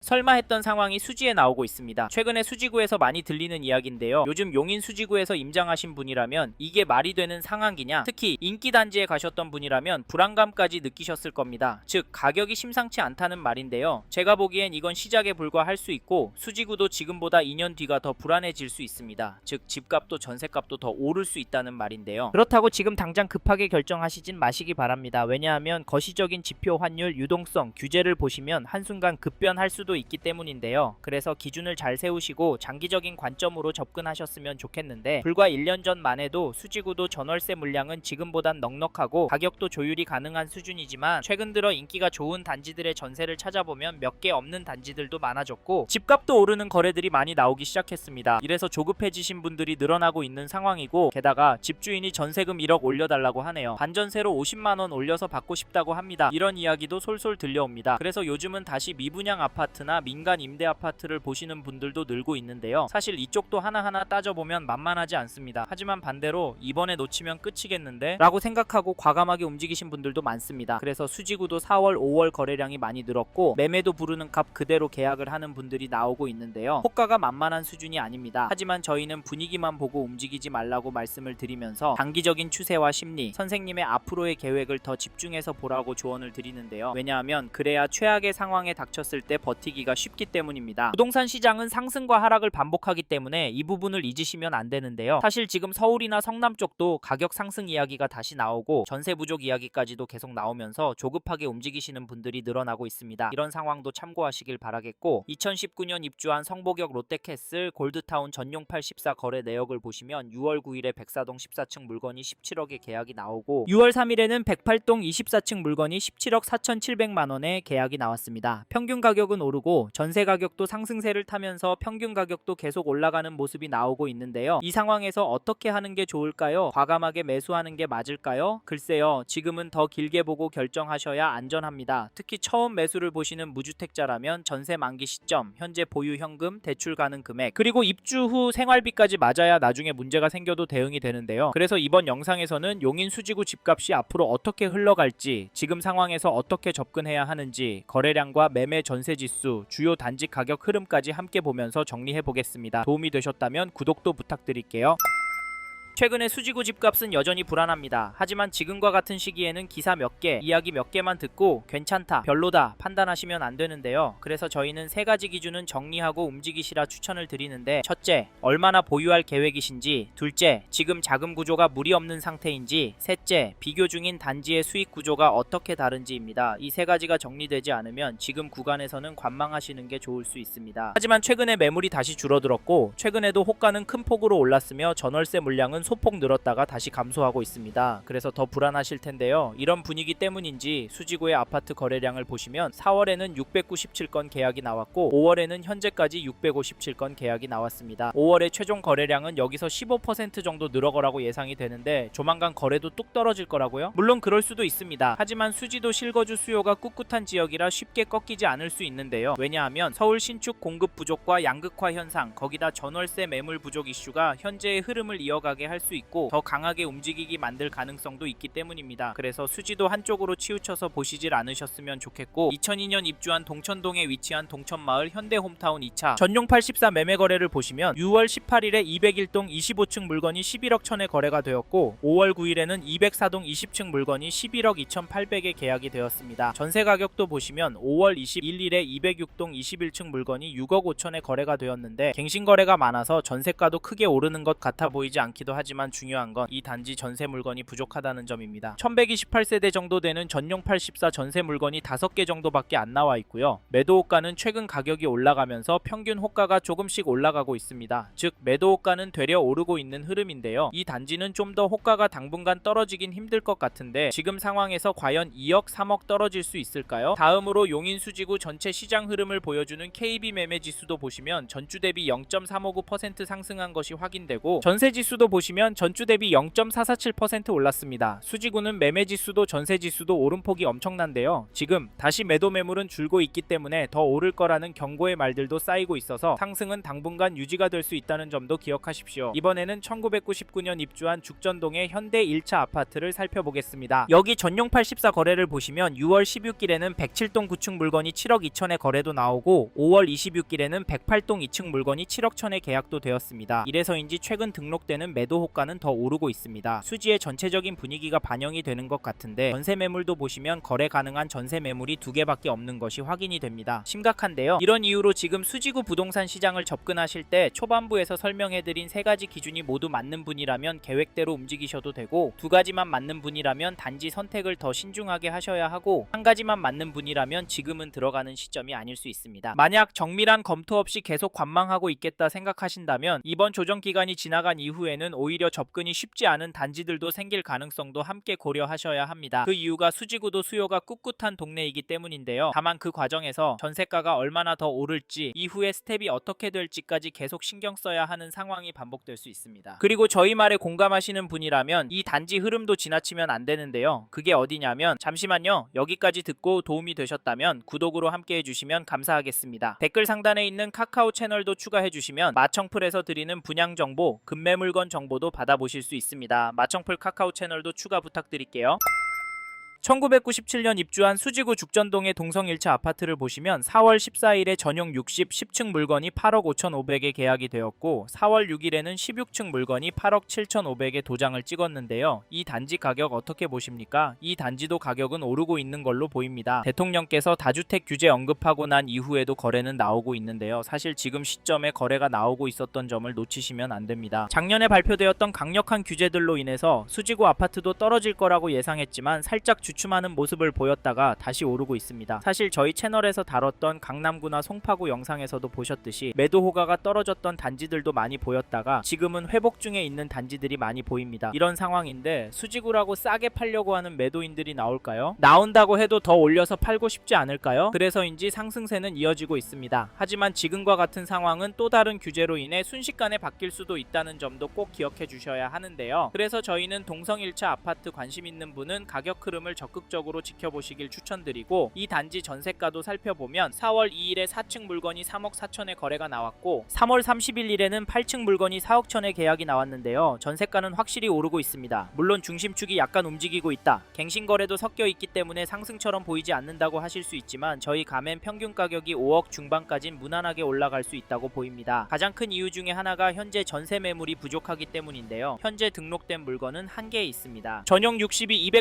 설마 했던 상황이 수지에 나오고 있습니다. 최근에 수지구에서 많이 들리는 이야기인데요. 요즘 용인 수지구에서 임장하신 분이라면 이게 말이 되는 상황이냐, 특히 인기 단지에 가셨던 분이라면 불안감까지 느끼셨을 겁니다. 즉 가격이 심상치 않다는 말인데요. 제가 보기엔 이건 시작에 불과할 수 있고 수지구도 지금보다 2년 뒤가 더 불안해질 수 있습니다. 즉 집값도 전세값도 더 오를 수 있다는 말인데요. 그렇다고 지금 당장 급하게 결정하시진 마시기 바랍니다. 왜냐하면 거시적인 지표 환율, 유동성, 규제를 보시면 한순간 급변할 수도 있기 때문인데요. 그래서 기준을 잘 세우시고 장기적인 관점으로 접근하셨으면 좋겠는데, 불과 1년 전만 해도 수지구도 전월세 물량은 지금보단 넉넉하고 가격도 조율이 가능한 수준이지만 최근 들어 인기가 좋은 단지들의 전세를 찾아보면 몇 개 없는 단지들도 많아졌고 집값도 오르는 거래들이 많이 나오기 시작했습니다. 이래서 조급해지신 분들이 늘어나고 있는 상황이고, 게다가 집주인이 전세금 1억 올려달라고 하네요. 반전세로 50만원 올려서 받고 싶다고 합니다. 이런 이야기도 솔솔 들려옵니다. 그래서 요즘은 다시 미분양 아파트나 민간 임대 아파트를 보시는 분들도 늘고 있는데요. 사실 이쪽도 하나하나 따져보면 만만하지 않습니다. 하지만 반대로 이번에 놓치면 끝이겠는데 라고 생각하고 과감하게 움직이신 분들도 많습니다. 그래서 수지구도 4월, 5월 거래량이 많이 늘었고 매매도 부르는 값 그대로 계약을 하는 분들이 나오고 있는데요. 호가가 만만한 수준이 아닙니다. 하지만 저희는 분위기만 보고 움직이지 말라고 말씀을 드리면서 단기적인 추세와 심리, 선생님의 앞으로의 계획을 더 집중해서 보라고 조언을 드리는데요. 왜냐하면 그래야 최악의 상황에 닥쳤을 때 버티기가 쉽기 때문입니다. 부동산 시장은 상승과 하락을 반복하기 때문에 이 부분을 잊으시면 안 되는데요. 사실 지금 서울이나 성남 쪽도 가격 상승 이야기가 다시 나오고 전세 부족 이야기까지도 계속 나오면서 조급하게 움직이시는 분들이 늘어나고 있습니다. 이런 상황도 참고하시길 바라겠고, 2019년 입주한 성보격 롯데캐슬 골드타운 전용 84 거래 내역을 보시면 6월 9일에 백사동 14층 물건이 17억에 계약이 나오고 6월 3일에는 108동 24층 물건이 17억 4,700만원에 계약이 나왔습니다. 평균 가격은 오르고 전세 가격도 상승세를 타면서 평균 가격도 계속 올라가는 모습이 나오고 있는데요. 이 상황에서 어떻게 하는 게 좋을까요? 과감하게 매수하는 게 맞을까요? 글쎄요, 지금은 더 길게 보고 결정하셔야 안전합니다. 특히 처음 매수를 보시는 무주택자라면 전세 만기 시점, 현재 보유 현금, 대출 가능 금액, 그리고 입주 후 생활비까지 맞아야 나중에 문제가 생겨도 대응이 되는데요. 그래서 이번 영상에서는 용인 수지구 집값이 앞으로 어떻게 흘러갈지, 지금 상황에서 어떻게 접근해야 하는지, 거래량과 매매 전세 지수, 주요 단지 가격 흐름까지 함께 보면서 정리해 보겠습니다. 도움이 되셨다면 구독도 부탁드릴게요. 최근에 수지구 집값은 여전히 불안합니다. 하지만 지금과 같은 시기에는 기사 몇 개, 이야기 몇 개만 듣고 괜찮다, 별로다 판단하시면 안 되는데요. 그래서 저희는 세 가지 기준은 정리하고 움직이시라 추천을 드리는데, 첫째, 얼마나 보유할 계획이신지, 둘째, 지금 자금 구조가 무리 없는 상태인지, 셋째, 비교 중인 단지의 수익 구조가 어떻게 다른지입니다. 이 세 가지가 정리되지 않으면 지금 구간에서는 관망하시는 게 좋을 수 있습니다. 하지만 최근에 매물이 다시 줄어들었고 최근에도 호가는 큰 폭으로 올랐으며 전월세 물량은 소폭 늘었다가 다시 감소하고 있습니다. 그래서 더 불안하실 텐데요. 이런 분위기 때문인지 수지구의 아파트 거래량을 보시면 4월에는 697건 계약이 나왔고 5월에는 현재까지 657건 계약이 나왔습니다. 5월의 최종 거래량은 여기서 15% 정도 늘어거라고 예상이 되는데 조만간 거래도 뚝 떨어질 거라고요? 물론 그럴 수도 있습니다. 하지만 수지도 실거주 수요가 꿋꿋한 지역이라 쉽게 꺾이지 않을 수 있는데요. 왜냐하면 서울 신축 공급 부족과 양극화 현상, 거기다 전월세 매물 부족 이슈가 현재의 흐름을 이어가게 할 수 있고 더 강하게 움직이게 만들 가능성도 있기 때문입니다. 그래서 수지도 한쪽으로 치우쳐서 보시질 않으셨으면 좋겠고, 2002년 입주한 동천동에 위치한 동천마을 현대홈타운 2차 전용 84 매매 거래를 보시면 6월 18일에 201동 25층 물건이 11억 1000에 거래가 되었고 5월 9일에는 204동 20층 물건이 11억 2800에 계약이 되었습니다. 전세 가격도 보시면 5월 21일에 206동 21층 물건이 6억 5천에 거래가 되었는데 갱신 거래가 많아서 전세가도 크게 오르는 것 같아 보이지 않기도 하지만 중요한 건 이 단지 전세 물건이 부족하다는 점입니다. 1128세대 정도 되는 전용 84 전세 물건이 5개 정도밖에 안 나와 있고요. 매도 호가는 최근 가격이 올라가면서 평균 호가가 조금씩 올라가고 있습니다. 즉 매도 호가는 되려 오르고 있는 흐름인데요. 이 단지는 좀 더 호가가 당분간 떨어지긴 힘들 것 같은데 지금 상황에서 과연 2억 3억 떨어질 수 있을까요? 다음으로 용인 수지구 전체 시장 흐름을 보여주는 KB 매매 지수도 보시면 전주 대비 0.359% 상승한 것이 확인되고 전세 지수도 보시면 보시면 전주 대비 0.447% 올랐습니다. 수지구는 매매지수도 전세지수도 오름폭이 엄청난데요. 지금 다시 매도 매물은 줄고 있기 때문에 더 오를 거라는 경고의 말들도 쌓이고 있어서 상승은 당분간 유지가 될 수 있다는 점도 기억하십시오. 이번에는 1999년 입주한 죽전동의 현대 1차 아파트를 살펴보겠습니다. 여기 전용 84 거래를 보시면 6월 16일에는 107동 9층 물건이 7억 2천에 거래도 나오고 5월 26일에는 108동 2층 물건이 7억 1천에 계약도 되었습니다. 이래서인지 최근 등록되는 매도 호가는 더 오르고 있습니다. 수지의 전체적인 분위기가 반영이 되는 것 같은데 전세 매물도 보시면 거래 가능한 전세 매물이 2개밖에 없는 것이 확인이 됩니다. 심각한데요. 이런 이유로 지금 수지구 부동산 시장을 접근하실 때 초반부에서 설명해드린 3가지 기준이 모두 맞는 분이라면 계획대로 움직이셔도 되고 2가지만 맞는 분이라면 단지 선택을 더 신중하게 하셔야 하고 1가지만 맞는 분이라면 지금은 들어가는 시점이 아닐 수 있습니다. 만약 정밀한 검토 없이 계속 관망하고 있겠다 생각하신다면 이번 조정 기간이 지나간 이후에는 오히려 접근이 쉽지 않은 단지들도 생길 가능성도 함께 고려하셔야 합니다. 그 이유가 수지구도 수요가 꿋꿋한 동네이기 때문인데요. 다만 그 과정에서 전세가가 얼마나 더 오를지 이후에 스텝이 어떻게 될지까지 계속 신경 써야 하는 상황이 반복될 수 있습니다. 그리고 저희 말에 공감하시는 분이라면 이 단지 흐름도 지나치면 안 되는데요. 그게 어디냐면 잠시만요. 여기까지 듣고 도움이 되셨다면 구독으로 함께 해주시면 감사하겠습니다. 댓글 상단에 있는 카카오 채널도 추가해주시면 마청풀에서 드리는 분양 정보, 급매물건 정보도 받아보실 수 있습니다. 마청풀 카카오 채널도 추가 부탁드릴게요. 1997년 입주한 수지구 죽전동의 동성 1차 아파트를 보시면 4월 14일에 전용 60, 10층 물건이 8억 5,500에 계약이 되었고 4월 6일에는 16층 물건이 8억 7,500에 도장을 찍었는데요. 이 단지 가격 어떻게 보십니까? 이 단지도 가격은 오르고 있는 걸로 보입니다. 대통령께서 다주택 규제 언급하고 난 이후에도 거래는 나오고 있는데요. 사실 지금 시점에 거래가 나오고 있었던 점을 놓치시면 안 됩니다. 작년에 발표되었던 강력한 규제들로 인해서 수지구 아파트도 떨어질 거라고 예상했지만 살짝 주춤하는 모습을 보였다가 다시 오르고 있습니다. 사실 저희 채널에서 다뤘던 강남구나 송파구 영상에서도 보셨듯이 매도 호가가 떨어졌던 단지들도 많이 보였다가 지금은 회복 중에 있는 단지들이 많이 보입니다. 이런 상황인데 수지구라고 싸게 팔려고 하는 매도인들이 나올까요? 나온다고 해도 더 올려서 팔고 싶지 않을까요? 그래서인지 상승세는 이어지고 있습니다. 하지만 지금과 같은 상황은 또 다른 규제로 인해 순식간에 바뀔 수도 있다는 점도 꼭 기억해 주셔야 하는데요. 그래서 저희는 동성 1차 아파트 관심 있는 분은 가격 흐름을 적극적으로 지켜보시길 추천드리고 이 단지 전세가도 살펴보면 4월 2일에 4층 물건이 3억 4천에 거래가 나왔고 3월 31일에는 8층 물건이 4억 천에 계약이 나왔는데요. 전세가는 확실히 오르고 있습니다. 물론 중심축이 약간 움직이고 있다. 갱신거래도 섞여 있기 때문에 상승처럼 보이지 않는다고 하실 수 있지만 저희 가맹 평균 가격이 5억 중반까진 무난하게 올라갈 수 있다고 보입니다. 가장 큰 이유 중에 하나가 현재 전세 매물이 부족하기 때문인데요. 현재 등록된 물건은 한 개 있습니다. 전용 60이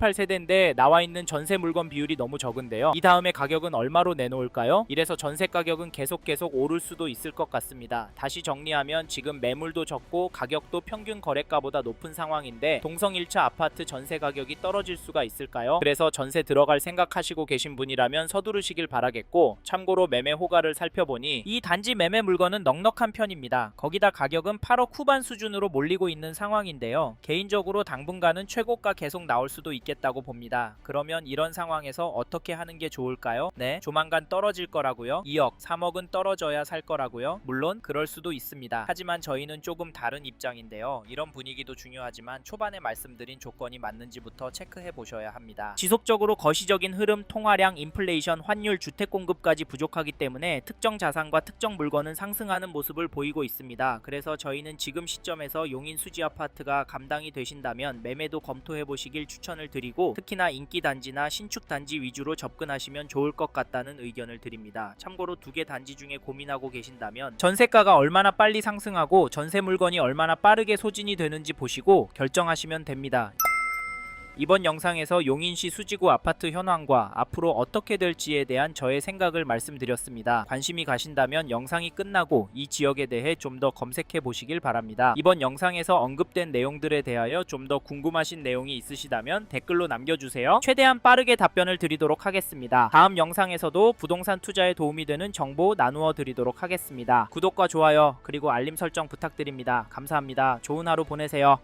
288세대인데 나와 있는 전세 물건 비율이 너무 적은데요. 이 다음에 가격은 얼마로 내놓을까요? 이래서 전세 가격은 계속 오를 수도 있을 것 같습니다. 다시 정리하면 지금 매물도 적고 가격도 평균 거래가보다 높은 상황인데 동성 1차 아파트 전세 가격이 떨어질 수가 있을까요? 그래서 전세 들어갈 생각하시고 계신 분이라면 서두르시길 바라겠고 참고로 매매 호가를 살펴보니 이 단지 매매 물건은 넉넉한 편입니다. 거기다 가격은 8억 후반 수준으로 몰리고 있는 상황인데요. 개인적으로 당분간은 최고가 계속 나올 수도 있겠다고 봅니다. 그러면 이런 상황에서 어떻게 하는 게 좋을까요? 네, 조만간 떨어질 거라고요? 2억, 3억은 떨어져야 살 거라고요? 물론 그럴 수도 있습니다. 하지만 저희는 조금 다른 입장인데요. 이런 분위기도 중요하지만 초반에 말씀드린 조건이 맞는지부터 체크해 보셔야 합니다. 지속적으로 거시적인 흐름, 통화량, 인플레이션, 환율, 주택 공급까지 부족하기 때문에 특정 자산과 특정 물건은 상승하는 모습을 보이고 있습니다. 그래서 저희는 지금 시점에서 용인 수지 아파트가 감당이 되신다면 매매도 검토해 보시길 추천을 드리고 특히나 인기 단지나 신축 단지 위주로 접근하시면 좋을 것 같다는 의견을 드립니다. 참고로 2개 단지 중에 고민하고 계신다면 전세가가 얼마나 빨리 상승하고 전세 물건이 얼마나 빠르게 소진이 되는지 보시고 결정하시면 됩니다. 이번 영상에서 용인시 수지구 아파트 현황과 앞으로 어떻게 될지에 대한 저의 생각을 말씀드렸습니다. 관심이 가신다면 영상이 끝나고 이 지역에 대해 좀 더 검색해 보시길 바랍니다. 이번 영상에서 언급된 내용들에 대하여 좀 더 궁금하신 내용이 있으시다면 댓글로 남겨주세요. 최대한 빠르게 답변을 드리도록 하겠습니다. 다음 영상에서도 부동산 투자에 도움이 되는 정보 나누어 드리도록 하겠습니다. 구독과 좋아요 그리고 알림 설정 부탁드립니다. 감사합니다. 좋은 하루 보내세요.